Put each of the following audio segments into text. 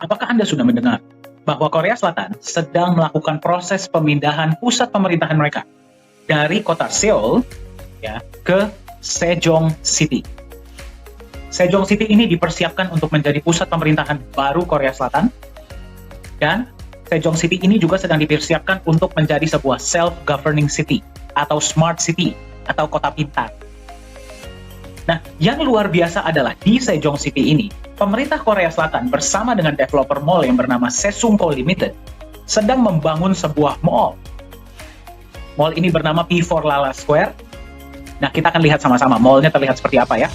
Apakah Anda sudah mendengar bahwa Korea Selatan sedang melakukan proses pemindahan pusat pemerintahan mereka dari kota Seoul ke Sejong City? Sejong City ini dipersiapkan untuk menjadi pusat pemerintahan baru Korea Selatan, dan Sejong City ini juga sedang dipersiapkan untuk menjadi sebuah self-governing city atau smart city atau kota pintar. Nah, yang luar biasa adalah di Sejong City ini, pemerintah Korea Selatan bersama dengan developer mall yang bernama Sesungko Limited sedang membangun sebuah mall. Mall ini bernama P4 Lala Square. Nah, kita akan lihat sama-sama mallnya terlihat seperti apa ya.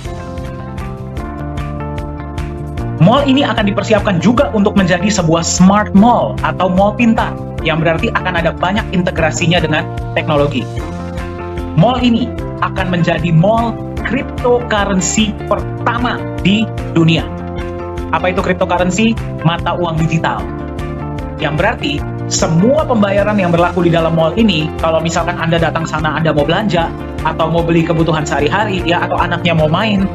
Mall ini akan dipersiapkan juga untuk menjadi sebuah smart mall atau mall pintar, yang berarti akan ada banyak integrasinya dengan teknologi. Mall ini akan menjadi mall cryptocurrency pertama di dunia. Apa itu cryptocurrency? Mata uang digital. Yang berarti semua pembayaran yang berlaku di dalam mall ini, kalau misalkan Anda datang sana, Anda mau belanja atau mau beli kebutuhan sehari-hari atau anaknya mau main,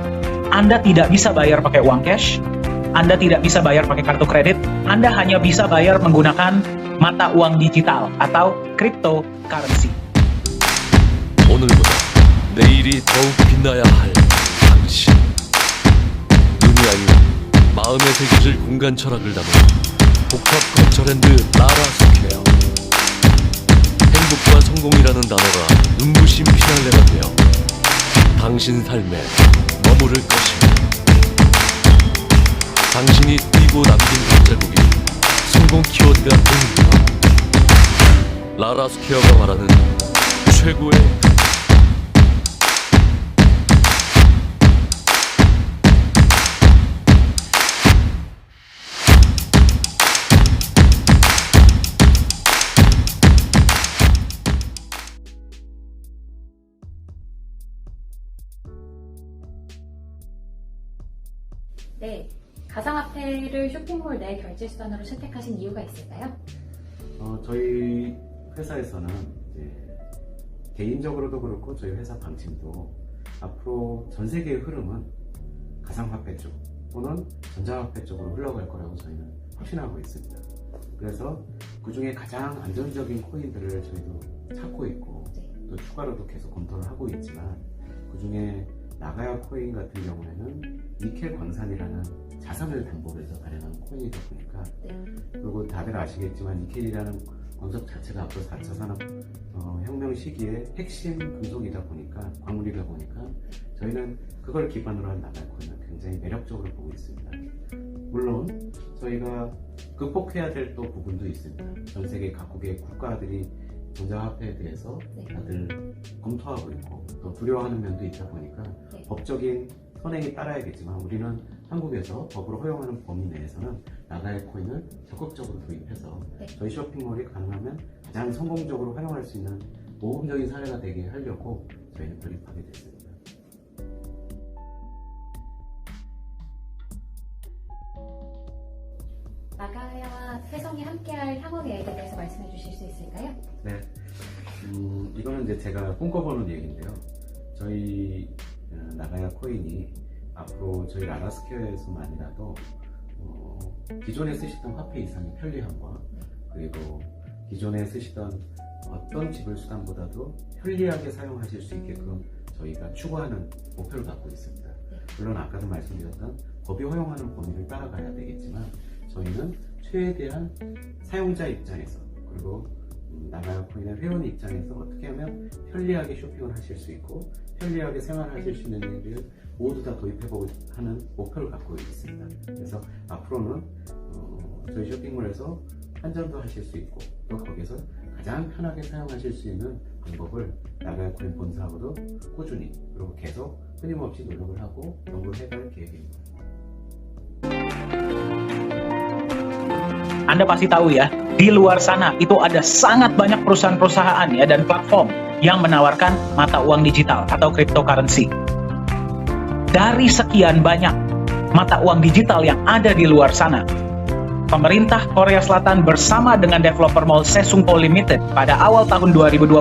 Anda tidak bisa bayar pakai uang cash, Anda tidak bisa bayar pakai kartu kredit, Anda hanya bisa bayar menggunakan mata uang digital atau cryptocurrency. 오늘보다 내일이 더욱 빛나야 할 당신. 눈이 아닌 마음의 새겨질 공간 철학을 담은 복합 거처랜드 라라스퀘어. 행복과 성공이라는 단어가 눈부신 피날레가 되어 당신 삶에 머무를 것입니다. 당신이 뛰고 남긴 발자국이 성공 키워드가 됩니다. 라라스퀘어가 말하는 최고의 네, 가상화폐를 쇼핑몰 내 결제수단으로 선택하신 이유가 있을까요? 저희 회사에서는 이제 개인적으로도 그렇고 저희 회사 방침도 앞으로 전 세계의 흐름은 가상화폐 쪽 또는 전자화폐 쪽으로 흘러갈 거라고 저희는 확신하고 있습니다. 그래서 그 중에 가장 안정적인 코인들을 저희도 찾고 있고 또 추가로도 계속 검토를 하고 있지만 그 중에 나가야 코인 같은 경우에는 니켈 광산이라는 자산을 담보해서 발행한 코인이다 보니까 그리고 다들 아시겠지만 니켈이라는 광석 자체가 앞으로 4차 산업 혁명 시기에 핵심 금속이다 보니까 광물이다 보니까 저희는 그걸 기반으로 한 나가야 코인을 굉장히 매력적으로 보고 있습니다. 물론 저희가 극복해야 될 또 부분도 있습니다. 전 세계 각국의 국가들이 전자화폐에 대해서 다들 검토하고 있고 또 두려워하는 면도 있다 보니까 법적인 선행이 따라야겠지만 우리는 한국에서 법으로 허용하는 범위 내에서는 나가야 코인을 적극적으로 도입해서 저희 쇼핑몰이 가능하면 가장 성공적으로 활용할 수 있는 모범적인 사례가 되게 하려고 저희는 돌입하게 됐습니다. 나가야와 세성이 함께할 향후 계획에 대해서 말씀해 주실 수 있을까요? 네, 이거는 이제 제가 꿈꿔보는 얘기인데요. 저희 나가야 코인이 앞으로 저희 라라스퀘어에서만이라도 기존에 쓰시던 화폐 이상의 편리함과 그리고 기존에 쓰시던 어떤 지불 수단보다도 편리하게 사용하실 수 있게끔 저희가 추구하는 목표를 갖고 있습니다. 물론 아까도 말씀드렸던 법이 허용하는 범위를 따라가야 되겠지만 저희는 최대한 사용자 입장에서 그리고 나가야 코인의 회원 입장에서 어떻게 하면 편리하게 쇼핑을 하실 수 있고 편리하게 생활하실 수 있는 일을 모두 다 도입해보고 하는 목표를 갖고 있습니다. 그래서 앞으로는 저희 쇼핑몰에서 환전도 하실 수 있고 또 거기서 가장 편하게 사용하실 수 있는 방법을 나가야 코인 본사하고도 꾸준히 그리고 계속 끊임없이 노력을 하고 연구를 해갈 계획입니다. Anda pasti tahu ya, di luar sana itu ada sangat banyak perusahaan-perusahaan dan platform yang menawarkan mata uang digital atau cryptocurrency. Dari sekian banyak mata uang digital yang ada di luar sana, pemerintah Korea Selatan bersama dengan developer mall Sesungko Limited pada awal tahun 2020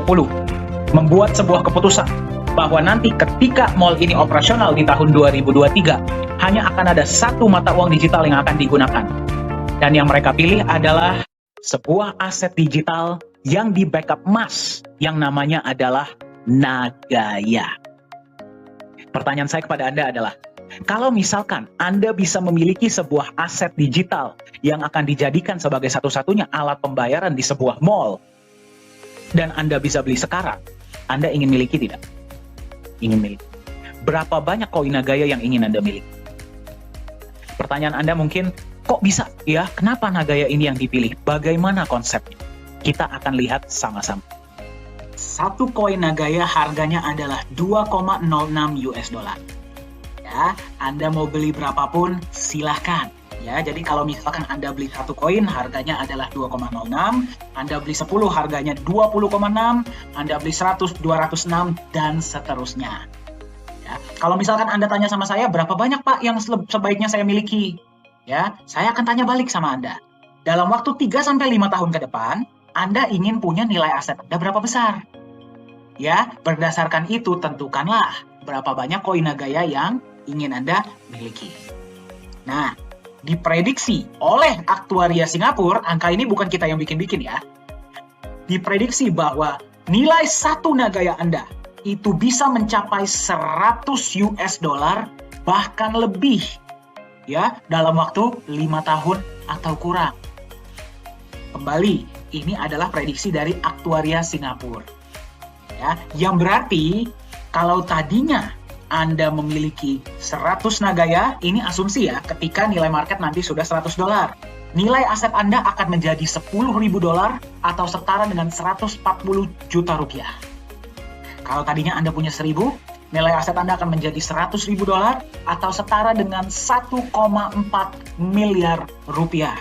membuat sebuah keputusan bahwa nanti ketika mall ini operasional di tahun 2023, hanya akan ada satu mata uang digital yang akan digunakan. Dan yang mereka pilih adalah sebuah aset digital yang di backup emas, yang namanya adalah Nagaya. Pertanyaan saya kepada Anda adalah, kalau misalkan Anda bisa memiliki sebuah aset digital yang akan dijadikan sebagai satu-satunya alat pembayaran di sebuah mall, dan Anda bisa beli sekarang, Anda ingin miliki tidak? Ingin miliki. Berapa banyak koin Nagaya yang ingin Anda miliki? Pertanyaan Anda mungkin, kok bisa? Ya, kenapa Nagaya ini yang dipilih? Bagaimana konsepnya? Kita akan lihat sama-sama. Satu koin Nagaya harganya adalah 2,06 US dollar. Ya, Anda mau beli berapapun silahkan. Ya, jadi kalau misalkan Anda beli satu koin harganya adalah 2,06, Anda beli 10 harganya 20,6, Anda beli 100 206 dan seterusnya. Ya, kalau misalkan Anda tanya sama saya, berapa banyak Pak yang sebaiknya saya miliki? Ya, saya akan tanya balik sama Anda. Dalam waktu 3-5 tahun ke depan, Anda ingin punya nilai aset Anda berapa besar? Ya, berdasarkan itu tentukanlah berapa banyak koin Nagaya yang ingin Anda miliki. Nah, diprediksi oleh aktuaria Singapura, angka ini bukan kita yang bikin-bikin ya. Diprediksi bahwa nilai satu Nagaya Anda itu bisa mencapai 100 US dollar bahkan lebih ya dalam waktu 5 tahun atau kurang. Kembali, ini adalah prediksi dari aktuaria Singapura. Ya, yang berarti kalau tadinya Anda memiliki 100 Nagaya, ini asumsi ya, ketika nilai market nanti sudah 100 dolar. Nilai aset Anda akan menjadi 10.000 dolar atau setara dengan 140 juta rupiah. Kalau tadinya Anda punya 1.000, nilai aset Anda akan menjadi 100.000 dolar atau setara dengan 1,4 miliar rupiah.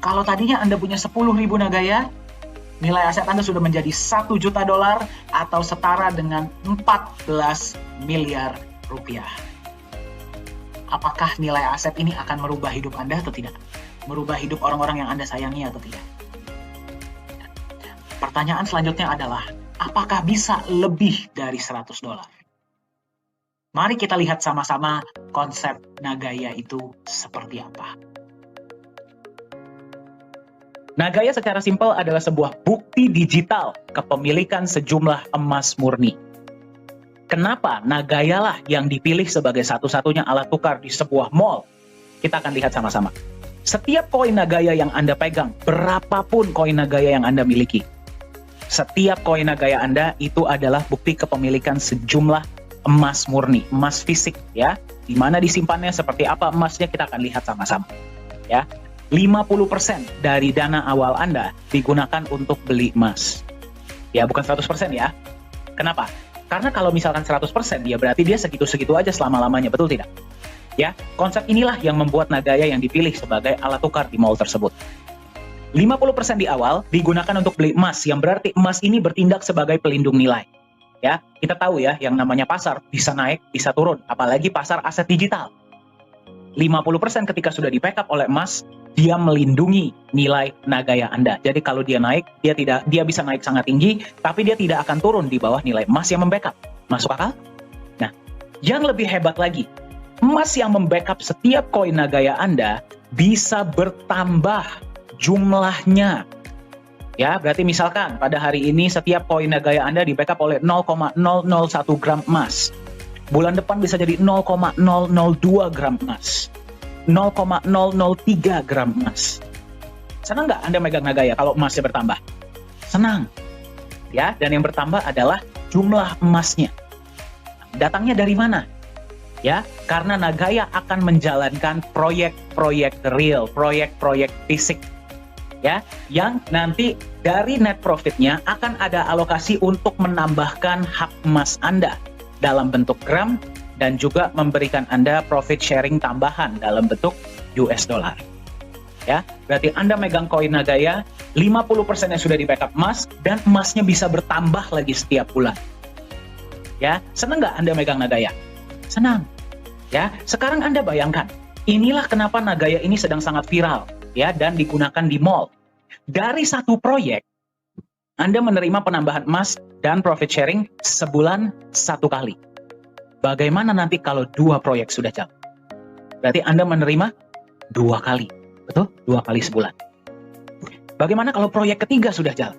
Kalau tadinya Anda punya 10.000 Nagaya, nilai aset Anda sudah menjadi 1 juta dolar atau setara dengan 14 miliar rupiah. Apakah nilai aset ini akan merubah hidup Anda atau tidak? Merubah hidup orang-orang yang Anda sayangi atau tidak? Pertanyaan selanjutnya adalah, apakah bisa lebih dari 100 dolar? Mari kita lihat sama-sama konsep Nagaya itu seperti apa. Nagaya secara simpel adalah sebuah bukti digital kepemilikan sejumlah emas murni. Kenapa Nagaya lah yang dipilih sebagai satu-satunya alat tukar di sebuah mall? Kita akan lihat sama-sama. Setiap koin Nagaya yang Anda pegang, berapapun koin Nagaya yang Anda miliki, setiap koin Nagaya Anda itu adalah bukti kepemilikan sejumlah emas murni, emas fisik ya. Di mana disimpannya, seperti apa emasnya, kita akan lihat sama-sama. Ya. 50% dari dana awal Anda digunakan untuk beli emas. Ya, bukan 100% ya. Kenapa? Karena kalau misalkan 100%, ya berarti dia segitu-segitu aja selama-lamanya, betul tidak? Ya, konsep inilah yang membuat Nagaya yang dipilih sebagai alat tukar di mall tersebut. 50% di awal digunakan untuk beli emas, yang berarti emas ini bertindak sebagai pelindung nilai. Ya, kita tahu ya, yang namanya pasar bisa naik, bisa turun, apalagi pasar aset digital. 50% ketika sudah di-backup oleh emas, dia melindungi nilai Nagaya Anda. Jadi kalau dia naik, dia bisa naik sangat tinggi, tapi dia tidak akan turun di bawah nilai emas yang membackup. Masuk akal? Nah, yang lebih hebat lagi, emas yang membackup setiap koin Nagaya Anda bisa bertambah jumlahnya. Ya, berarti misalkan pada hari ini setiap koin Nagaya Anda di-backup oleh 0,001 gram emas. Bulan depan bisa jadi 0,002 gram emas. 0,003 gram emas. Senang nggak Anda megang Nagaya kalau emasnya bertambah? Senang. Ya, dan yang bertambah adalah jumlah emasnya. Datangnya dari mana? Ya, karena Nagaya akan menjalankan proyek-proyek real, proyek-proyek fisik. Ya, yang nanti dari net profitnya akan ada alokasi untuk menambahkan hak emas Anda dalam bentuk gram dan juga memberikan Anda profit sharing tambahan dalam bentuk US dollar. Ya, berarti Anda megang koin Nagaya, 50% yang sudah di backup emas dan emasnya bisa bertambah lagi setiap bulan. Ya, senang nggak Anda megang Nagaya? Senang. Ya, sekarang Anda bayangkan, inilah kenapa Nagaya ini sedang sangat viral ya dan digunakan di mall. Dari satu proyek, Anda menerima penambahan emas dan profit sharing sebulan 1 kali. Bagaimana nanti kalau 2 proyek sudah jalan? Berarti Anda menerima 2 kali. Betul? 2 kali sebulan. Bagaimana kalau proyek ketiga sudah jalan?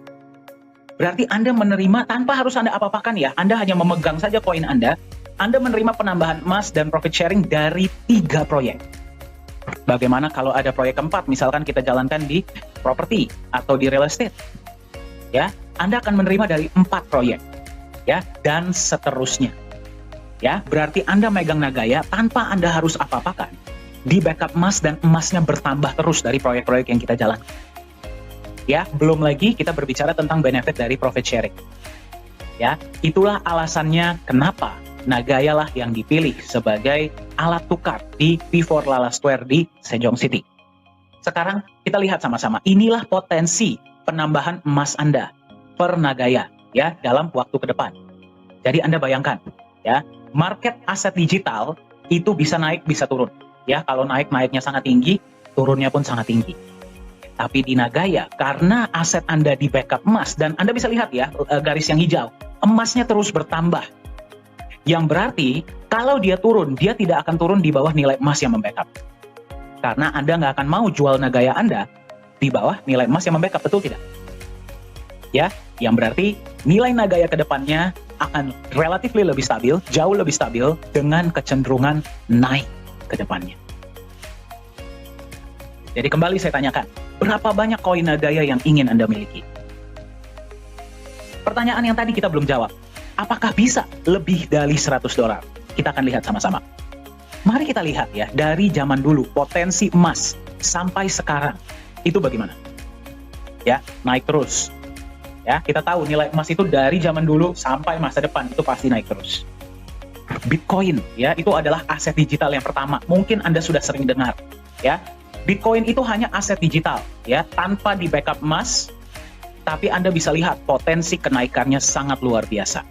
Berarti Anda menerima tanpa harus Anda apa-apakan ya. Anda hanya memegang saja koin Anda menerima penambahan emas dan profit sharing dari 3 proyek. Bagaimana kalau ada proyek keempat, misalkan kita jalankan di properti atau di real estate? Ya, Anda akan menerima dari 4 proyek. Ya, dan seterusnya. Ya, berarti Anda megang Nagaya tanpa Anda harus apa-apakan. Di backup emas dan emasnya bertambah terus dari proyek-proyek yang kita jalankan. Ya, belum lagi kita berbicara tentang benefit dari profit sharing. Ya, itulah alasannya kenapa Nagaya lah yang dipilih sebagai alat tukar di P4 Lala Square di Sejong City. Sekarang kita lihat sama-sama. Inilah potensi penambahan emas Anda per Nagaya ya dalam waktu ke depan. Jadi Anda bayangkan ya, market aset digital itu bisa naik bisa turun. Ya, kalau naiknya sangat tinggi, turunnya pun sangat tinggi. Tapi di Nagaya, karena aset Anda di backup emas, dan Anda bisa lihat ya, garis yang hijau, emasnya terus bertambah. Yang berarti, kalau dia turun, dia tidak akan turun di bawah nilai emas yang membackup. Karena Anda nggak akan mau jual Nagaya Anda di bawah nilai emas yang membackup, betul tidak? Ya, yang berarti nilai Nagaya ke depannya akan relatif lebih stabil, jauh lebih stabil, dengan kecenderungan naik ke depannya. Jadi kembali saya tanyakan, berapa banyak koin Nagaya yang ingin Anda miliki? Pertanyaan yang tadi kita belum jawab. Apakah bisa lebih dari $100? Kita akan lihat sama-sama. Mari kita lihat ya, dari zaman dulu, potensi emas sampai sekarang, itu bagaimana? Ya, naik terus. Ya, kita tahu nilai emas itu dari zaman dulu sampai masa depan, itu pasti naik terus. Bitcoin, ya, itu adalah aset digital yang pertama. Mungkin Anda sudah sering dengar, ya. Bitcoin itu hanya aset digital, ya, tanpa di backup emas, tapi Anda bisa lihat potensi kenaikannya sangat luar biasa.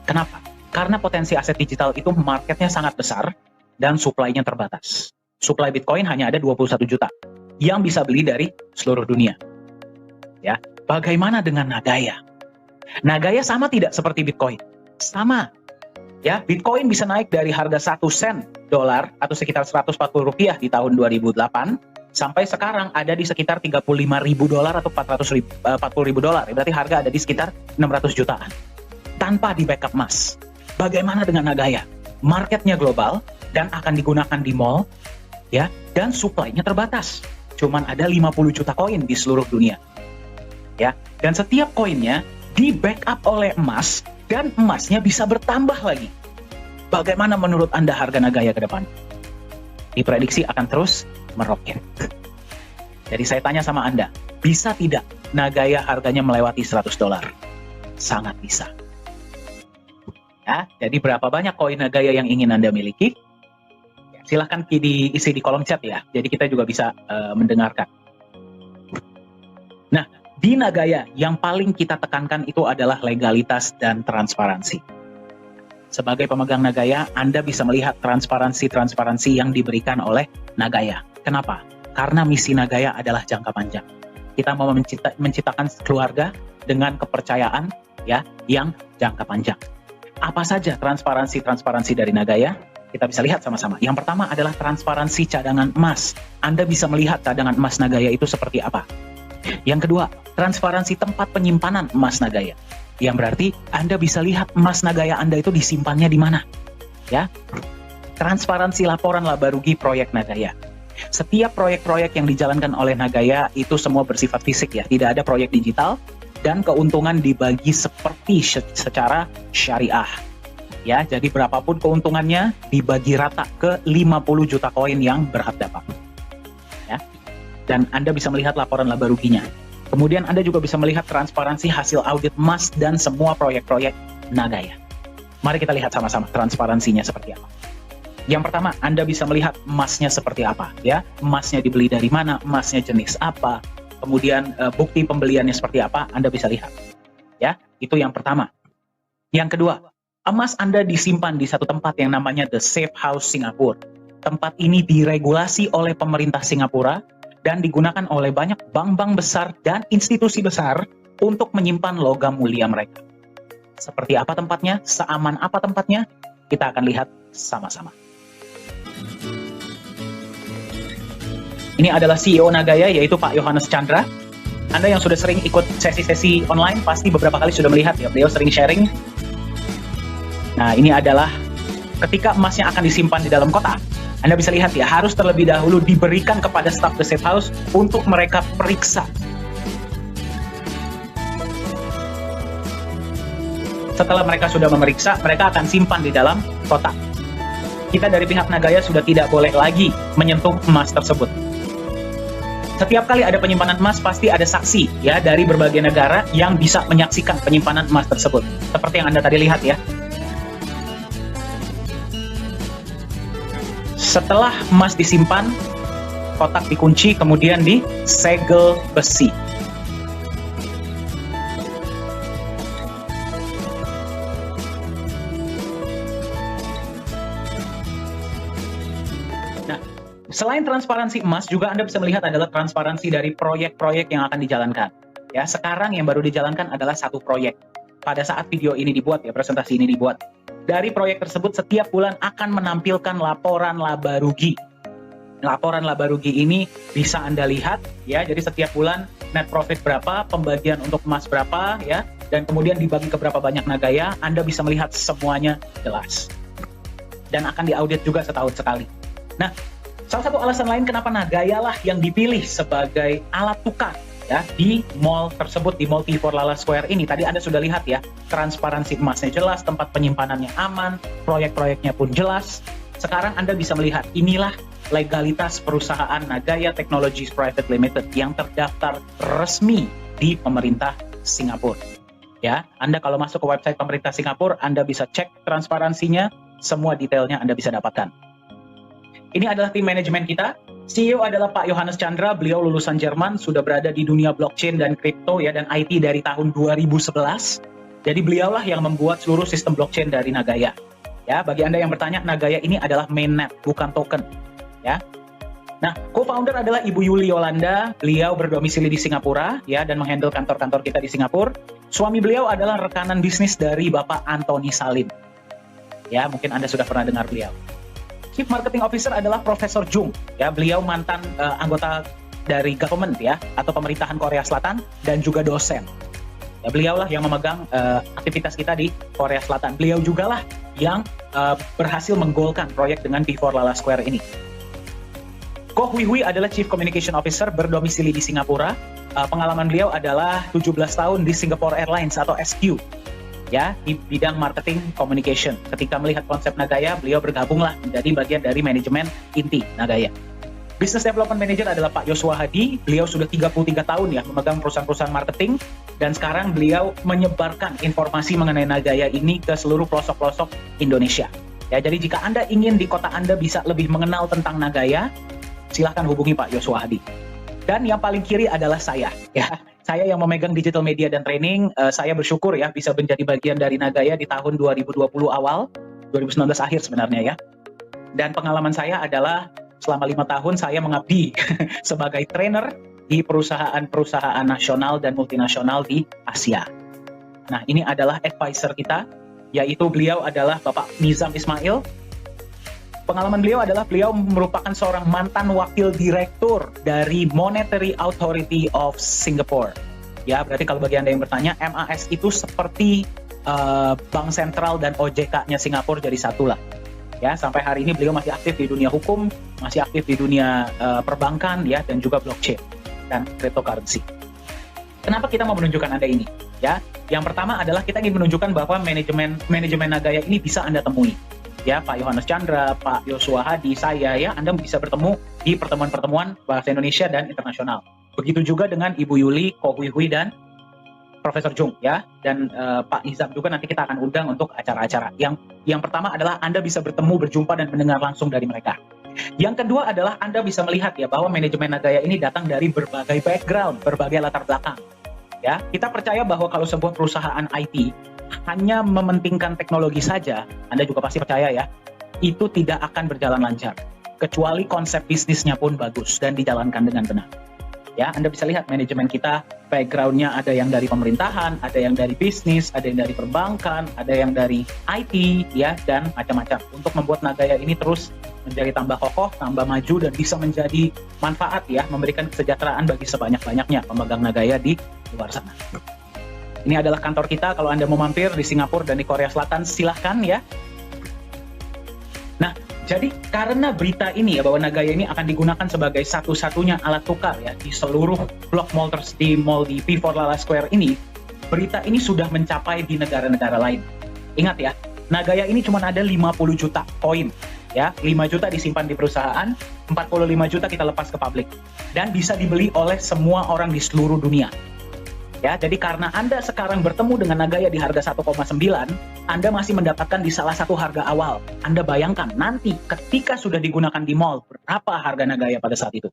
Kenapa? Karena potensi aset digital itu marketnya sangat besar dan supply-nya terbatas. Supply Bitcoin hanya ada 21 juta yang bisa beli dari seluruh dunia. Ya, bagaimana dengan Nagaya? Nagaya sama tidak seperti Bitcoin? Sama. Ya, Bitcoin bisa naik dari harga 1 sen dolar atau sekitar 140 rupiah di tahun 2008 sampai sekarang ada di sekitar 35.000 dolar atau 40.000 dolar. Berarti harga ada di sekitar 600 jutaan. Tanpa di backup emas. Bagaimana dengan Nagaya? Marketnya global dan akan digunakan di mall, ya, dan supply-nya terbatas. Cuman ada 50 juta koin di seluruh dunia. Ya, dan setiap koinnya di backup oleh emas dan emasnya bisa bertambah lagi. Bagaimana menurut Anda harga Nagaya ke depan? Diprediksi akan terus meroket. Jadi saya tanya sama Anda, bisa tidak Nagaya harganya melewati $100? Sangat bisa. Ya, jadi berapa banyak koin Nagaya yang ingin Anda miliki? Ya, silahkan diisi di kolom chat ya, jadi kita juga bisa mendengarkan. Nah, di Nagaya yang paling kita tekankan itu adalah legalitas dan transparansi. Sebagai pemegang Nagaya, Anda bisa melihat transparansi yang diberikan oleh Nagaya. Kenapa? Karena misi Nagaya adalah jangka panjang. Kita mau menciptakan keluarga dengan kepercayaan ya yang jangka panjang. Apa saja transparansi dari Nagaya? Kita bisa lihat sama-sama. Yang pertama adalah transparansi cadangan emas. Anda bisa melihat cadangan emas Nagaya itu seperti apa. Yang kedua, transparansi tempat penyimpanan emas Nagaya. Yang berarti Anda bisa lihat emas Nagaya Anda itu disimpannya di mana. Ya. Transparansi laporan laba rugi proyek Nagaya. Setiap proyek-proyek yang dijalankan oleh Nagaya itu semua bersifat fisik ya, tidak ada proyek digital. Dan keuntungan dibagi seperti secara syariah. Ya, jadi berapapun keuntungannya dibagi rata ke 50 juta koin yang berhak dapat. Ya. Dan Anda bisa melihat laporan laba ruginya. Kemudian Anda juga bisa melihat transparansi hasil audit emas dan semua proyek-proyek Nagaya. Mari kita lihat sama-sama transparansinya seperti apa. Yang pertama, Anda bisa melihat emasnya seperti apa, ya. Emasnya dibeli dari mana, emasnya jenis apa. Kemudian bukti pembeliannya seperti apa, Anda bisa lihat. Ya, itu yang pertama. Yang kedua, emas Anda disimpan di satu tempat yang namanya The Safe House Singapura. Tempat ini diregulasi oleh pemerintah Singapura dan digunakan oleh banyak bank-bank besar dan institusi besar untuk menyimpan logam mulia mereka. Seperti apa tempatnya? Seaman apa tempatnya? Kita akan lihat sama-sama. Ini adalah CEO Nagaya, yaitu Pak Yohanes Chandra. Anda yang sudah sering ikut sesi-sesi online pasti beberapa kali sudah melihat ya, beliau sering sharing. Nah, ini adalah ketika emasnya akan disimpan di dalam kotak. Anda bisa lihat ya, harus terlebih dahulu diberikan kepada staf The Safe House untuk mereka periksa. Setelah mereka sudah memeriksa, mereka akan simpan di dalam kotak. Kita dari pihak Nagaya sudah tidak boleh lagi menyentuh emas tersebut. Setiap kali ada penyimpanan emas, pasti ada saksi ya dari berbagai negara yang bisa menyaksikan penyimpanan emas tersebut. Seperti yang Anda tadi lihat ya. Setelah emas disimpan, kotak dikunci, kemudian disegel besi. Selain transparansi emas, juga Anda bisa melihat adalah transparansi dari proyek-proyek yang akan dijalankan. Ya, sekarang yang baru dijalankan adalah satu proyek. Pada saat video ini dibuat, ya presentasi ini dibuat. Dari proyek tersebut setiap bulan akan menampilkan laporan laba rugi. Laporan laba rugi ini bisa Anda lihat, ya. Jadi setiap bulan net profit berapa, pembagian untuk emas berapa, ya, dan kemudian dibagi ke berapa banyak Nagaya. Anda bisa melihat semuanya jelas. Dan akan diaudit juga setahun sekali. Nah, salah satu alasan lain kenapa Nagaya lah yang dipilih sebagai alat tukar ya di mall tersebut, di Mall T4 Lala Square ini. Tadi Anda sudah lihat ya, transparansi emasnya jelas, tempat penyimpanannya aman, proyek-proyeknya pun jelas. Sekarang Anda bisa melihat inilah legalitas perusahaan Nagaya Technologies Private Limited yang terdaftar resmi di pemerintah Singapura. Ya, Anda kalau masuk ke website pemerintah Singapura, Anda bisa cek transparansinya, semua detailnya Anda bisa dapatkan. Ini adalah tim manajemen kita. CEO adalah Pak Yohanes Chandra, beliau lulusan Jerman, sudah berada di dunia blockchain dan kripto ya dan IT dari tahun 2011. Jadi beliaulah yang membuat seluruh sistem blockchain dari Nagaya. Ya, bagi Anda yang bertanya, Nagaya ini adalah mainnet, bukan token. Ya. Nah, co-founder adalah Ibu Yuli Yolanda, beliau berdomisili di Singapura ya dan menghandle kantor-kantor kita di Singapura. Suami beliau adalah rekanan bisnis dari Bapak Anthony Salim. Ya, mungkin Anda sudah pernah dengar beliau. Chief Marketing Officer adalah Profesor Jung, ya beliau mantan anggota dari government ya atau pemerintahan Korea Selatan dan juga dosen. Ya, beliaulah yang memegang aktivitas kita di Korea Selatan. Beliau jugalah yang berhasil menggolkan proyek dengan T4 Lala Square ini. Koh Hui Hui adalah Chief Communication Officer berdomisili di Singapura. Pengalaman beliau adalah 17 tahun di Singapore Airlines atau SQ. Ya, di bidang marketing communication. Ketika melihat konsep Nagaya, beliau bergabunglah menjadi bagian dari manajemen inti Nagaya. Business Development Manager adalah Pak Yosua Hadi. Beliau sudah 33 tahun ya memegang perusahaan-perusahaan marketing dan sekarang beliau menyebarkan informasi mengenai Nagaya ini ke seluruh pelosok-pelosok Indonesia. Ya, jadi jika Anda ingin di kota Anda bisa lebih mengenal tentang Nagaya, silahkan hubungi Pak Yosua Hadi. Dan yang paling kiri adalah saya ya. Saya yang memegang digital media dan training, saya bersyukur ya bisa menjadi bagian dari Nagaya di tahun 2020 awal, 2019 akhir sebenarnya ya. Dan pengalaman saya adalah selama 5 tahun saya mengabdi sebagai trainer di perusahaan-perusahaan nasional dan multinasional di Asia. Nah, ini adalah advisor kita, yaitu beliau adalah Bapak Nizam Ismail. Pengalaman beliau adalah beliau merupakan seorang mantan wakil direktur dari Monetary Authority of Singapore. Ya, berarti kalau bagi Anda yang bertanya, MAS itu seperti Bank Sentral dan OJK-nya Singapura jadi satu lah. Ya, sampai hari ini beliau masih aktif di dunia hukum, masih aktif di dunia perbankan ya dan juga blockchain dan cryptocurrency. Kenapa kita mau menunjukkan Anda ini? Ya, yang pertama adalah kita ingin menunjukkan bahwa manajemen Nagaya ini bisa Anda temui. Ya, Pak Yohanes Chandra, Pak Yosua Hadi, saya ya, Anda bisa bertemu di pertemuan-pertemuan bahasa Indonesia dan internasional. Begitu juga dengan Ibu Yuli, Koh Hui Hui dan Profesor Jung ya, dan Pak Nizam juga nanti kita akan undang untuk acara-acara. Yang pertama adalah Anda bisa bertemu, berjumpa dan mendengar langsung dari mereka. Yang kedua adalah Anda bisa melihat ya bahwa manajemen Nagaya ini datang dari berbagai background, berbagai latar belakang. Ya, kita percaya bahwa kalau sebuah perusahaan IT hanya mementingkan teknologi saja, Anda juga pasti percaya ya, itu tidak akan berjalan lancar. Kecuali konsep bisnisnya pun bagus dan dijalankan dengan benar. Ya, Anda bisa lihat manajemen kita, background-nya ada yang dari pemerintahan, ada yang dari bisnis, ada yang dari perbankan, ada yang dari IT, ya, dan macam-macam. Untuk membuat Nagaya ini terus menjadi tambah kokoh, tambah maju, dan bisa menjadi manfaat, ya, memberikan kesejahteraan bagi sebanyak-banyaknya pemegang Nagaya di luar sana. Ini adalah kantor kita. Kalau Anda mau mampir di Singapura dan di Korea Selatan, silahkan, ya. Nah, jadi karena berita ini ya bahwa Nagaya ini akan digunakan sebagai satu-satunya alat tukar ya di seluruh blok mall di mall di P4 Lala Square ini, berita ini sudah mencapai di negara-negara lain. Ingat ya, Nagaya ini cuma ada 50 juta koin ya, 5 juta disimpan di perusahaan, 45 juta kita lepas ke publik dan bisa dibeli oleh semua orang di seluruh dunia. Ya, jadi karena Anda sekarang bertemu dengan Nagaya di harga 1,9, Anda masih mendapatkan di salah satu harga awal. Anda bayangkan nanti ketika sudah digunakan di mall, berapa harga Nagaya pada saat itu.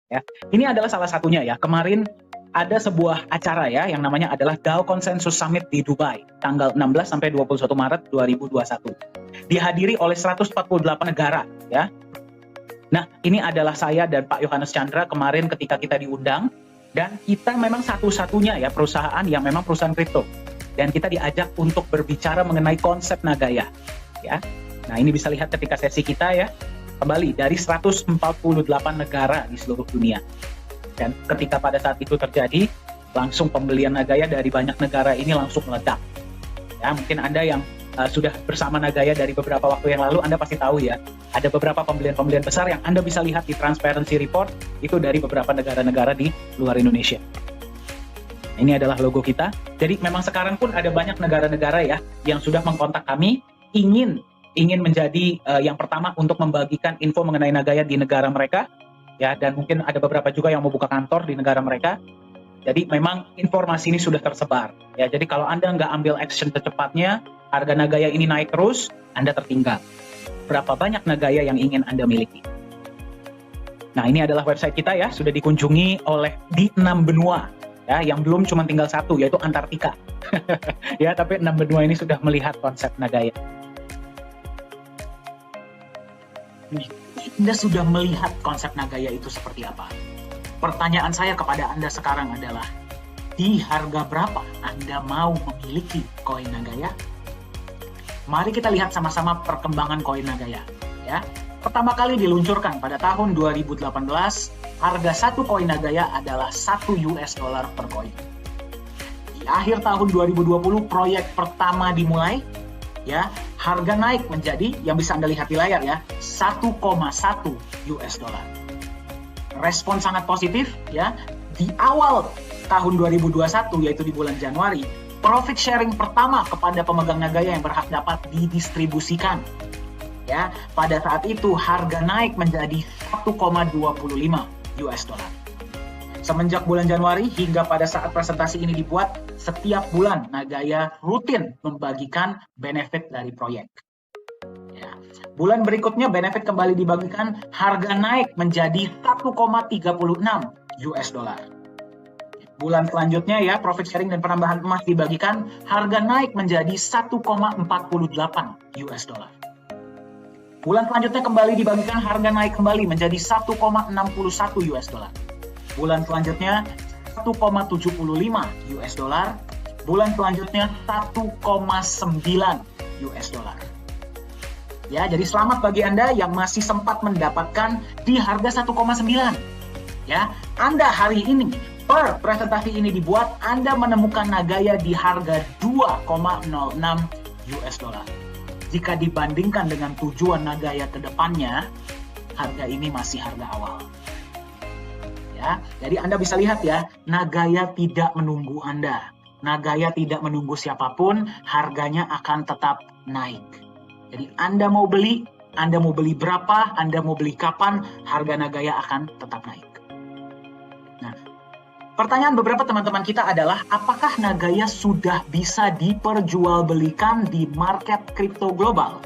Ya, ini adalah salah satunya ya. Kemarin ada sebuah acara ya yang namanya adalah DAO Consensus Summit di Dubai, tanggal 16 sampai 21 Maret 2021. Dihadiri oleh 148 negara ya. Nah, ini adalah saya dan Pak Yohanes Chandra kemarin ketika kita diundang. Dan kita memang satu-satunya ya perusahaan yang memang perusahaan kripto. Dan kita diajak untuk berbicara mengenai konsep Nagaya. Ya. Nah, ini bisa lihat ketika sesi kita ya. Kembali dari 148 negara di seluruh dunia. Dan ketika pada saat itu terjadi, langsung pembelian Nagaya dari banyak negara ini langsung meledak. Ya, mungkin Anda yang sudah bersama Nagaya dari beberapa waktu yang lalu, Anda pasti tahu ya, ada beberapa pembelian-pembelian besar yang Anda bisa lihat di Transparency Report, itu dari beberapa negara-negara di luar Indonesia. Ini adalah logo kita. Jadi memang sekarang pun ada banyak negara-negara ya, yang sudah mengkontak kami, ingin menjadi yang pertama untuk membagikan info mengenai Nagaya di negara mereka, ya, dan mungkin ada beberapa juga yang mau buka kantor di negara mereka. Jadi memang informasi ini sudah tersebar. Ya, jadi kalau Anda nggak ambil action secepatnya, harga Nagaya ini naik terus, Anda tertinggal. Berapa banyak Nagaya yang ingin Anda miliki? Nah, ini adalah website kita ya, sudah dikunjungi oleh di 6 benua. Ya, yang belum cuma tinggal satu, yaitu Antartika. Ya, tapi 6 benua ini sudah melihat konsep Nagaya. Anda sudah melihat konsep Nagaya itu seperti apa? Pertanyaan saya kepada Anda sekarang adalah, di harga berapa Anda mau memiliki koin Nagaya? Mari kita lihat sama-sama perkembangan koin Nagaya. Ya. Pertama kali diluncurkan pada tahun 2018, harga satu koin Nagaya adalah $1 per koin. Di akhir tahun 2020, proyek pertama dimulai, ya, harga naik menjadi, yang bisa Anda lihat di layar ya, $1,1. Respon sangat positif ya. Di awal tahun 2021 yaitu di bulan Januari, profit sharing pertama kepada pemegang Nagaya yang berhak dapat didistribusikan. Ya, pada saat itu harga naik menjadi $1,25. Semenjak bulan Januari hingga pada saat presentasi ini dibuat, setiap bulan Nagaya rutin membagikan benefit dari proyek. Ya. Bulan berikutnya benefit kembali dibagikan, harga naik menjadi $1,36. Bulan selanjutnya ya, profit sharing dan penambahan emas dibagikan, harga naik menjadi $1,48. Bulan selanjutnya kembali dibagikan, harga naik kembali menjadi $1,61. Bulan selanjutnya $1,75. Bulan selanjutnya $1,9. Ya, jadi selamat bagi Anda yang masih sempat mendapatkan di harga 1,9. Ya, Anda hari ini per presentasi ini dibuat, Anda menemukan Nagaya di harga $2,06. Jika dibandingkan dengan tujuan Nagaya ke depannya, harga ini masih harga awal. Ya, jadi Anda bisa lihat ya, Nagaya tidak menunggu Anda. Nagaya tidak menunggu siapapun, harganya akan tetap naik. Jadi Anda mau beli berapa, Anda mau beli kapan, harga Nagaya akan tetap naik. Nah, pertanyaan beberapa teman-teman kita adalah, apakah Nagaya sudah bisa diperjualbelikan di market kripto global?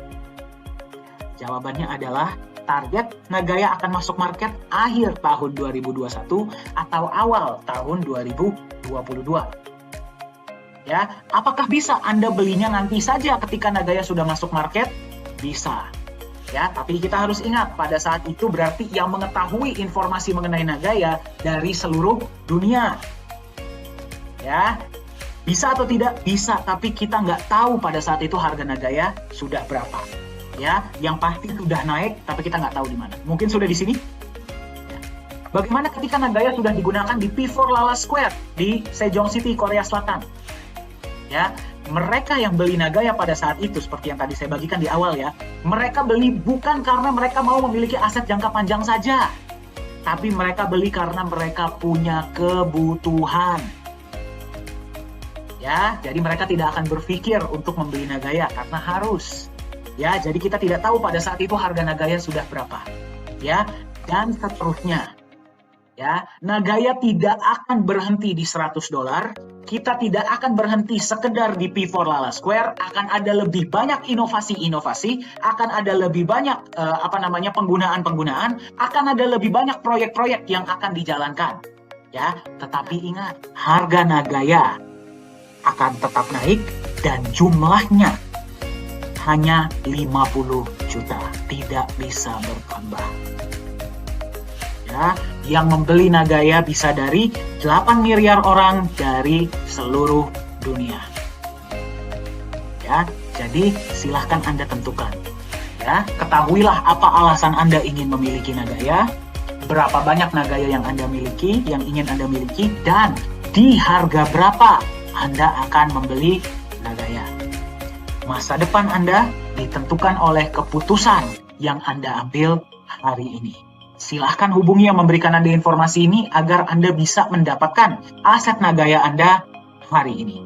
Jawabannya adalah, target Nagaya akan masuk market akhir tahun 2021 atau awal tahun 2022. Ya, apakah bisa Anda belinya nanti saja ketika Nagaya sudah masuk market? Bisa. Ya, tapi kita harus ingat pada saat itu berarti yang mengetahui informasi mengenai Nagaya dari seluruh dunia. Ya, bisa atau tidak? Bisa, tapi kita nggak tahu pada saat itu harga Nagaya sudah berapa. Ya, yang pasti sudah naik, tapi kita nggak tahu di mana. Mungkin sudah di sini? Ya. Bagaimana ketika Nagaya sudah digunakan di P4 Lala Square di Sejong City, Korea Selatan? Ya, mereka yang beli Nagaya pada saat itu, seperti yang tadi saya bagikan di awal ya, mereka beli bukan karena mereka mau memiliki aset jangka panjang saja, tapi mereka beli karena mereka punya kebutuhan. Ya, jadi mereka tidak akan berpikir untuk membeli Nagaya karena harus. Ya, jadi kita tidak tahu pada saat itu harga Nagaya sudah berapa. Ya, dan seterusnya. Ya, Nagaya tidak akan berhenti di $100. Kita tidak akan berhenti sekedar di P4 Lala Square. Akan ada lebih banyak inovasi-inovasi, akan ada lebih banyak penggunaan-penggunaan, akan ada lebih banyak proyek-proyek yang akan dijalankan. Ya, tetapi ingat, harga Nagaya akan tetap naik dan jumlahnya hanya 50 juta, tidak bisa bertambah. Ya, yang membeli Nagaya bisa dari 8 miliar orang dari seluruh dunia. Ya, jadi silahkan Anda tentukan. Ya, ketahuilah apa alasan Anda ingin memiliki Nagaya, berapa banyak Nagaya yang Anda miliki, yang ingin Anda miliki, dan di harga berapa Anda akan membeli Nagaya. Masa depan Anda ditentukan oleh keputusan yang Anda ambil hari ini. Silahkan hubungi yang memberikan Anda informasi ini agar Anda bisa mendapatkan aset Nagaya Anda hari ini.